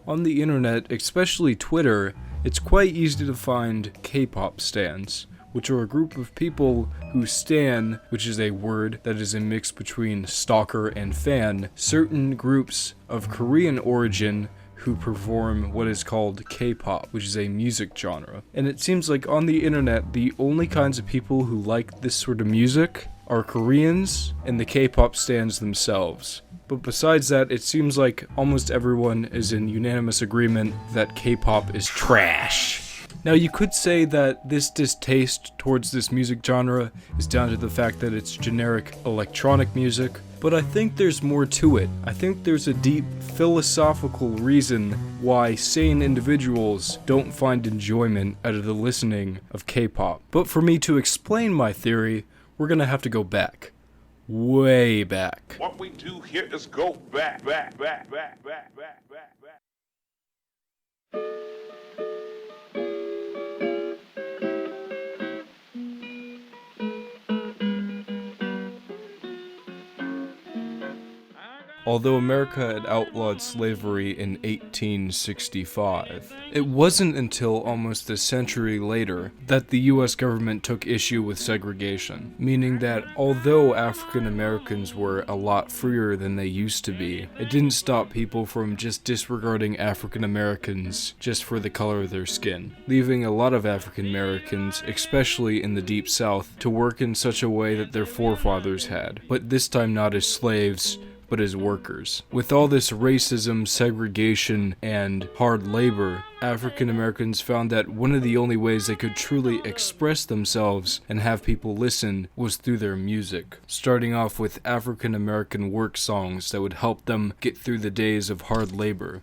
On the internet, especially Twitter, it's quite easy to find K-pop stans, which are a group of people who stan, which is a word that is a mix between stalker and fan, certain groups of Korean origin who perform what is called K-pop, which is a music genre. And it seems like on the internet, the only kinds of people who like this sort of music are Koreans and the K-pop stans themselves. But besides that, it seems like almost everyone is in unanimous agreement that K-pop is trash. Now, you could say that this distaste towards this music genre is down to the fact that it's generic electronic music, but I think there's more to it. I think there's a deep philosophical reason why sane individuals don't find enjoyment out of the listening of K-pop. But for me to explain my theory, we're gonna have to go back. Way back. What we do here is go back. Although America had outlawed slavery in 1865, it wasn't until almost a century later that the US government took issue with segregation, meaning that although African Americans were a lot freer than they used to be, it didn't stop people from just disregarding African Americans just for the color of their skin, leaving a lot of African Americans, especially in the Deep South, to work in such a way that their forefathers had, but this time not as slaves, but as workers. With all this racism, segregation, and hard labor, African Americans found that one of the only ways they could truly express themselves and have people listen was through their music, starting off with African American work songs that would help them get through the days of hard labor.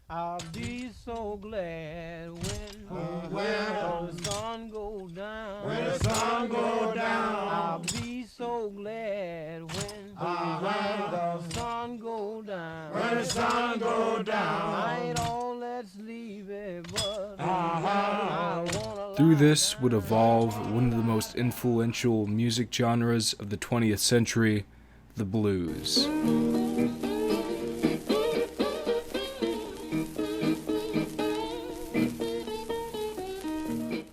I'll be so glad when the sun goes down. When the sun goes down. I'll be so glad when the sun goes down. When the sun goes down. I ain't all that sleepy, but I wanna. Through this would evolve one of the most influential music genres of the 20th century, the blues.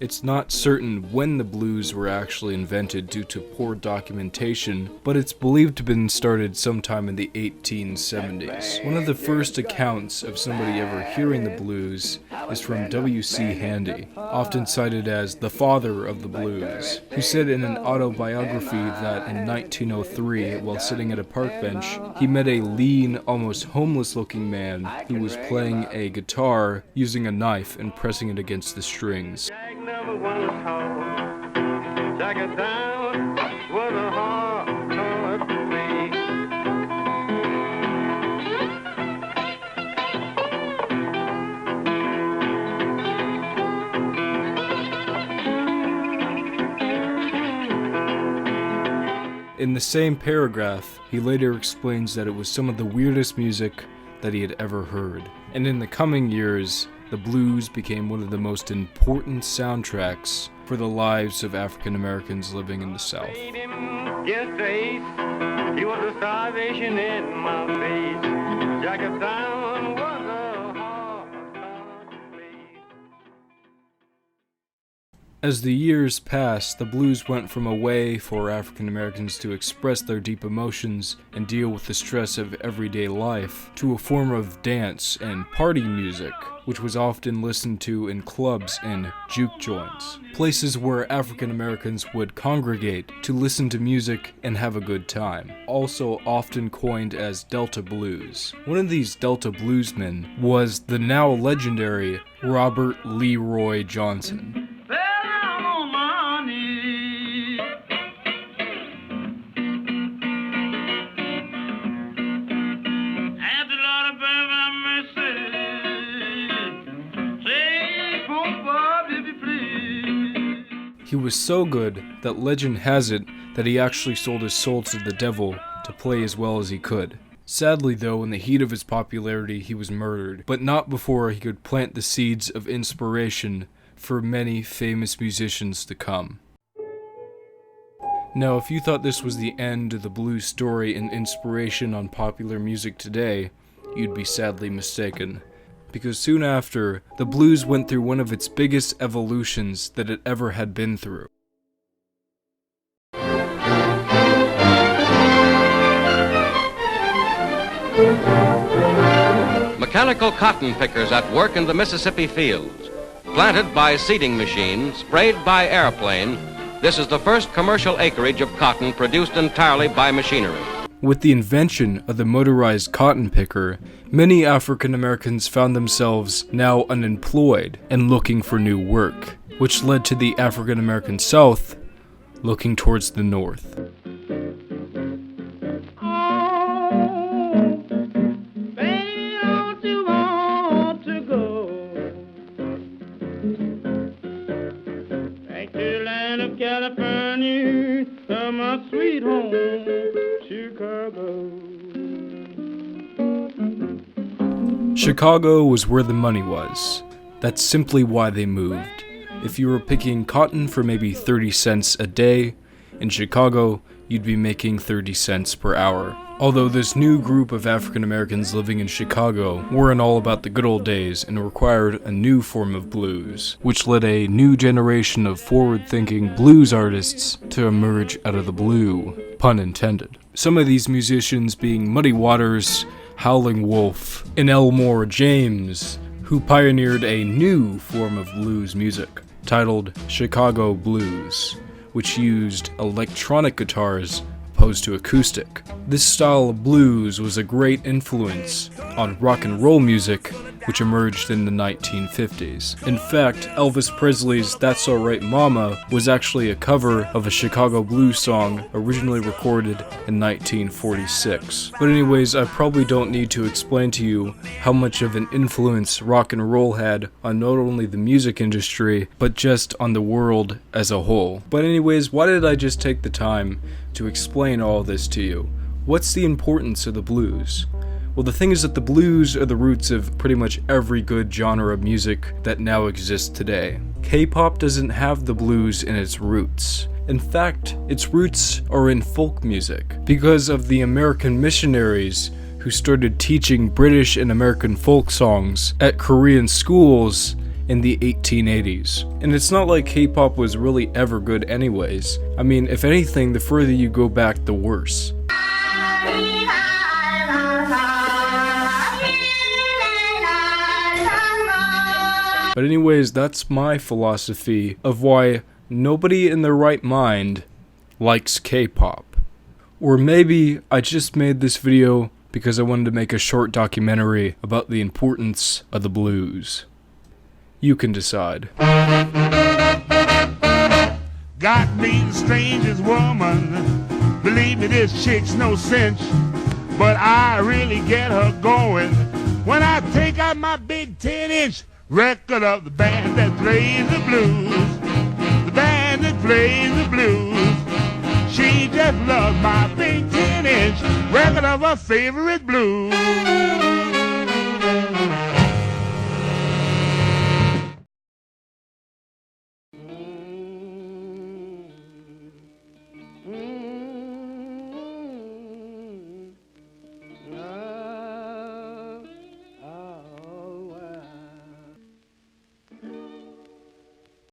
It's not certain when the blues were actually invented due to poor documentation, but it's believed to have been started sometime in the 1870s. One of the first accounts of somebody ever hearing the blues is from W.C. Handy, often cited as the father of the blues, who said in an autobiography that in 1903, while sitting at a park bench, he met a lean, almost homeless-looking man who was playing a guitar using a knife and pressing it against the strings. In the same paragraph, he later explains that it was some of the weirdest music that he had ever heard. And in the coming years, the blues became one of the most important soundtracks for the lives of African Americans living in the South. As the years passed, the blues went from a way for African Americans to express their deep emotions and deal with the stress of everyday life to a form of dance and party music, which was often listened to in clubs and juke joints, places where African Americans would congregate to listen to music and have a good time, also often coined as Delta blues. One of these Delta bluesmen was the now legendary Robert Leroy Johnson. He was so good that legend has it that he actually sold his soul to the devil to play as well as he could. Sadly though, in the heat of his popularity, he was murdered, but not before he could plant the seeds of inspiration for many famous musicians to come. Now, if you thought this was the end of the blues story and inspiration on popular music today, you'd be sadly mistaken. because soon after, the blues went through one of its biggest evolutions that it ever had been through. Mechanical cotton pickers at work in the Mississippi fields. Planted by seeding machine, sprayed by airplane, this is the first commercial acreage of cotton produced entirely by machinery. With the invention of the motorized cotton picker, many African Americans found themselves now unemployed and looking for new work, which led to the African American South looking towards the North. California, from my sweet home, Chicago. Chicago was where the money was. That's simply why they moved. If you were picking cotton for maybe 30 cents a day, in Chicago, you'd be making 30 cents per hour. Although this new group of African Americans living in Chicago weren't all about the good old days and required a new form of blues, which led a new generation of forward-thinking blues artists to emerge out of the blue, pun intended. Some of these musicians being Muddy Waters, Howling Wolf, and Elmore James, who pioneered a new form of blues music, titled Chicago Blues, which used electronic guitars opposed to acoustic. This style of blues was a great influence on rock and roll music, which emerged in the 1950s. In fact, Elvis Presley's That's Alright Mama was actually a cover of a Chicago blues song originally recorded in 1946. But anyways, I probably don't need to explain to you how much of an influence rock and roll had on not only the music industry, but just on the world as a whole. But anyways, why did I just take the time to explain all this to you? What's the importance of the blues? Well, the thing is that the blues are the roots of pretty much every good genre of music that now exists today. K-pop doesn't have the blues in its roots. In fact, its roots are in folk music because of the American missionaries who started teaching British and American folk songs at Korean schools in the 1880s. And it's not like K-pop was really ever good anyways. I mean, if anything, the further you go back, the worse. But anyways, that's my philosophy of why nobody in their right mind likes K-pop. Or maybe I just made this video because I wanted to make a short documentary about the importance of the blues. You can decide. Got me the strangest woman. Believe me, this chick's no cinch, but I really get her going when I take out my big 10-inch record of the band that plays the blues. The band that plays the blues. She just loves my big 10-inch record of her favorite blues.